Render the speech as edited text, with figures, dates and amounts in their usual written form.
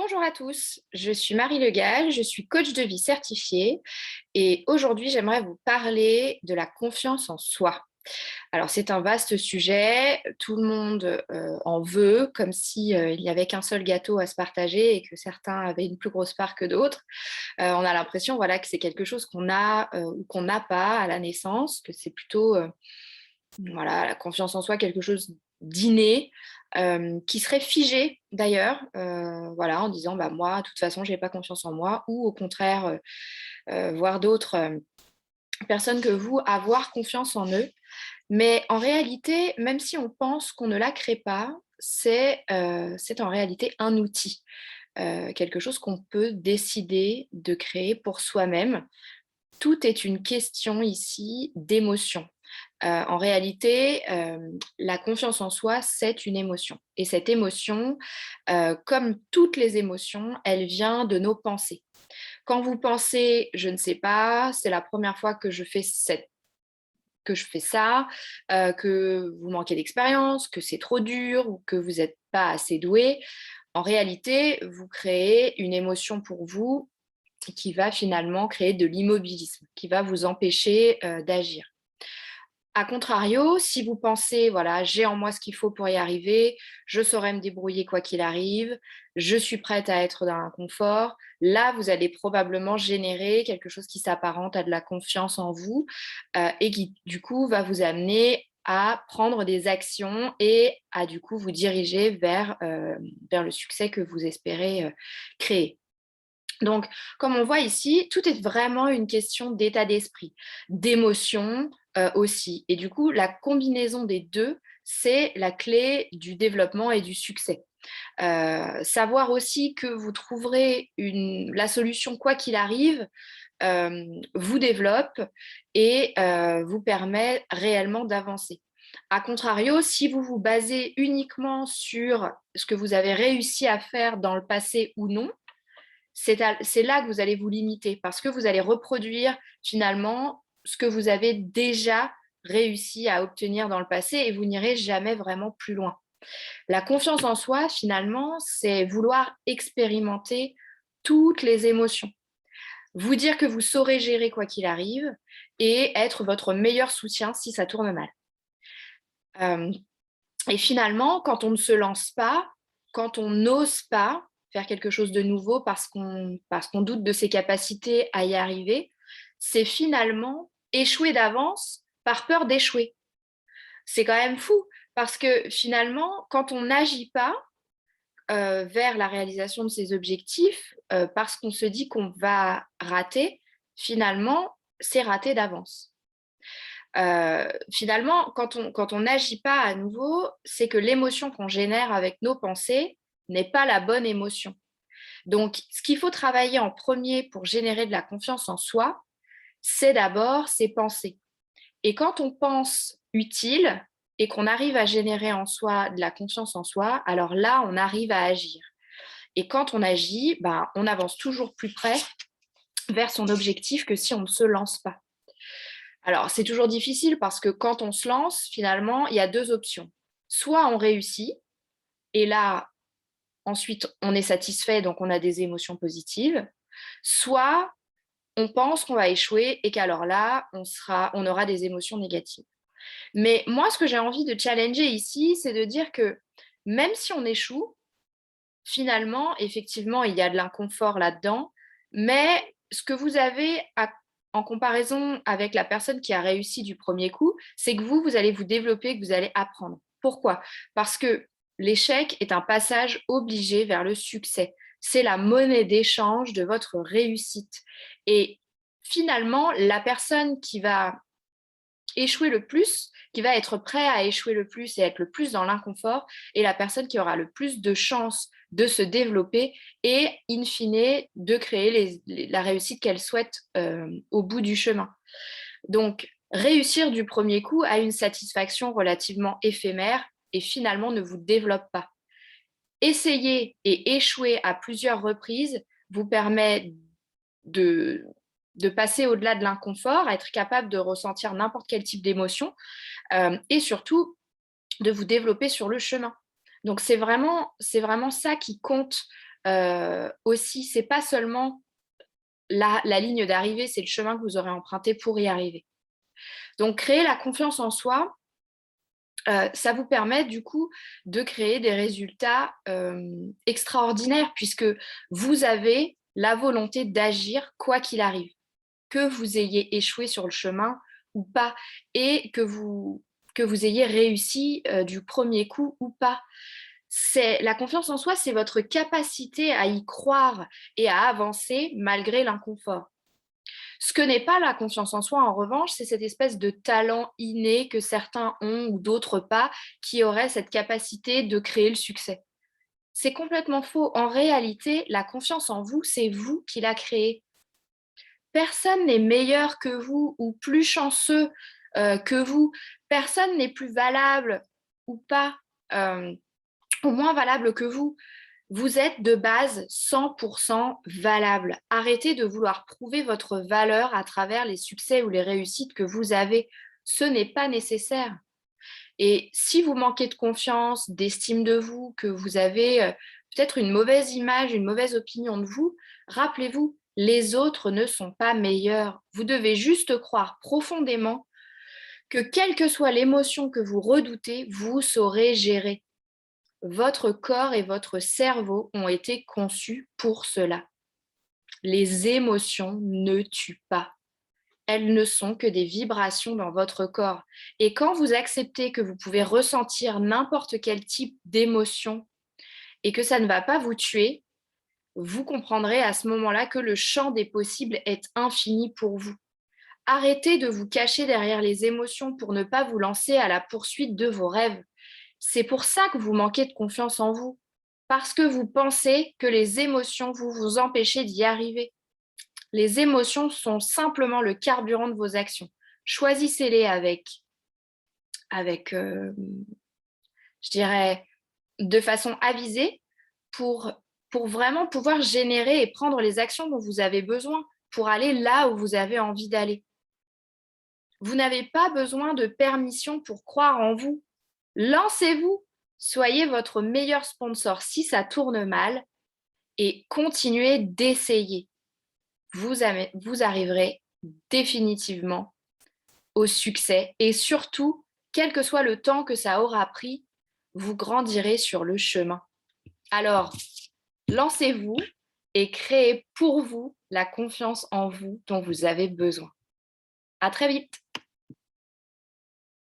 Bonjour à tous, je suis Marie Legall, je suis coach de vie certifiée et aujourd'hui j'aimerais vous parler de la confiance en soi. Alors c'est un vaste sujet, tout le monde en veut comme si il n'y avait qu'un seul gâteau à se partager et que certains avaient une plus grosse part que d'autres. On a l'impression voilà, que c'est quelque chose qu'on a ou qu'on n'a pas à la naissance, que c'est plutôt voilà, la confiance en soi, quelque chose d'inné, qui serait figé d'ailleurs, voilà, en disant bah, moi, de toute façon, je n'ai pas confiance en moi, ou au contraire, voir d'autres personnes que vous avoir confiance en eux. Mais en réalité, même si on pense qu'on ne la crée pas, c'est en réalité un outil, quelque chose qu'on peut décider de créer pour soi-même. Tout est une question ici d'émotion. En réalité, la confiance en soi, c'est une émotion. Et cette émotion, comme toutes les émotions, elle vient de nos pensées. Quand vous pensez, je ne sais pas, c'est la première fois que que je fais ça, que vous manquez d'expérience, que c'est trop dur ou que vous n'êtes pas assez doué, en réalité, vous créez une émotion pour vous qui va finalement créer de l'immobilisme, qui va vous empêcher d'agir. A contrario, si vous pensez, voilà, j'ai en moi ce qu'il faut pour y arriver, je saurai me débrouiller quoi qu'il arrive, je suis prête à être dans l'inconfort, là, vous allez probablement générer quelque chose qui s'apparente à de la confiance en vous et qui, du coup, va vous amener à prendre des actions et à, du coup, vous diriger vers le succès que vous espérez créer. Donc, comme on voit ici, tout est vraiment une question d'état d'esprit, d'émotion aussi. Et du coup, la combinaison des deux, c'est la clé du développement et du succès. Savoir aussi que vous trouverez la solution quoi qu'il arrive, vous développe et vous permet réellement d'avancer. A contrario, si vous vous basez uniquement sur ce que vous avez réussi à faire dans le passé ou non, c'est là que vous allez vous limiter parce que vous allez reproduire finalement ce que vous avez déjà réussi à obtenir dans le passé et vous n'irez jamais vraiment plus loin. La confiance en soi, finalement, c'est vouloir expérimenter toutes les émotions, vous dire que vous saurez gérer quoi qu'il arrive et être votre meilleur soutien si ça tourne mal. Euh, et finalement, quand on ne se lance pas, quand on n'ose pas faire quelque chose de nouveau parce qu'on doute de ses capacités à y arriver, c'est finalement échouer d'avance par peur d'échouer. C'est quand même fou parce que finalement, quand on n'agit pas vers la réalisation de ses objectifs, parce qu'on se dit qu'on va rater, finalement, c'est raté d'avance. Finalement, quand on n'agit pas à nouveau, c'est que l'émotion qu'on génère avec nos pensées n'est pas la bonne émotion. Donc, ce qu'il faut travailler en premier pour générer de la confiance en soi, c'est d'abord ses pensées. Et quand on pense utile et qu'on arrive à générer en soi de la confiance en soi, alors là, on arrive à agir. Et quand on agit, ben, on avance toujours plus près vers son objectif que si on ne se lance pas. Alors, c'est toujours difficile parce que quand on se lance, finalement, il y a deux options. Soit on réussit, et là, ensuite, on est satisfait, donc on a des émotions positives. Soit on pense qu'on va échouer et qu'alors là, on aura des émotions négatives. Mais moi, ce que j'ai envie de challenger ici, c'est de dire que même si on échoue, finalement, effectivement, il y a de l'inconfort là-dedans, mais ce que vous avez en comparaison avec la personne qui a réussi du premier coup, c'est que vous allez vous développer, que vous allez apprendre. Pourquoi? Parce que l'échec est un passage obligé vers le succès. C'est la monnaie d'échange de votre réussite. Et finalement, la personne qui va échouer le plus, qui va être prêt à échouer le plus et être le plus dans l'inconfort, est la personne qui aura le plus de chances de se développer et, in fine, de créer la réussite qu'elle souhaite au bout du chemin. Donc, réussir du premier coup a une satisfaction relativement éphémère et finalement ne vous développe pas. Essayer et échouer à plusieurs reprises vous permet de, de passer au-delà de l'inconfort, à être capable de ressentir n'importe quel type d'émotion et surtout de vous développer sur le chemin. Donc c'est vraiment ça qui compte Aussi, ce n'est pas seulement la ligne d'arrivée, c'est le chemin que vous aurez emprunté pour y arriver. Donc, créer la confiance en soi, ça vous permet du coup de créer des résultats extraordinaires puisque vous avez la volonté d'agir quoi qu'il arrive, que vous ayez échoué sur le chemin ou pas, et que vous ayez réussi du premier coup ou pas. La confiance en soi, c'est votre capacité à y croire et à avancer malgré l'inconfort. Ce que n'est pas la confiance en soi, en revanche, c'est cette espèce de talent inné que certains ont ou d'autres pas, qui auraient cette capacité de créer le succès. C'est complètement faux. En réalité, la confiance en vous, c'est vous qui la créez. Personne n'est meilleur que vous ou plus chanceux que vous. Personne n'est plus valable ou pas, ou moins valable que vous. Vous êtes de base 100% valable. Arrêtez de vouloir prouver votre valeur à travers les succès ou les réussites que vous avez. Ce n'est pas nécessaire. Et si vous manquez de confiance, d'estime de vous, que vous avez peut-être une mauvaise image, une mauvaise opinion de vous, rappelez-vous, les autres ne sont pas meilleurs. Vous devez juste croire profondément que quelle que soit l'émotion que vous redoutez, vous saurez gérer. Votre corps et votre cerveau ont été conçus pour cela. Les émotions ne tuent pas. Elles ne sont que des vibrations dans votre corps. Et quand vous acceptez que vous pouvez ressentir n'importe quel type d'émotion et que ça ne va pas vous tuer, vous comprendrez à ce moment-là que le champ des possibles est infini pour vous. Arrêtez de vous cacher derrière les émotions pour ne pas vous lancer à la poursuite de vos rêves. C'est pour ça que vous manquez de confiance en vous, parce que vous pensez que les émotions vous empêchez d'y arriver. Les émotions sont simplement le carburant de vos actions. Choisissez-les avec je dirais, de façon avisée pour vraiment pouvoir générer et prendre les actions dont vous avez besoin pour aller là où vous avez envie d'aller. Vous n'avez pas besoin de permission pour croire en vous. Lancez-vous, soyez votre meilleur sponsor si ça tourne mal et continuez d'essayer. Vous arriverez définitivement au succès et surtout, quel que soit le temps que ça aura pris, vous grandirez sur le chemin. Alors, lancez-vous et créez pour vous la confiance en vous dont vous avez besoin. À très vite!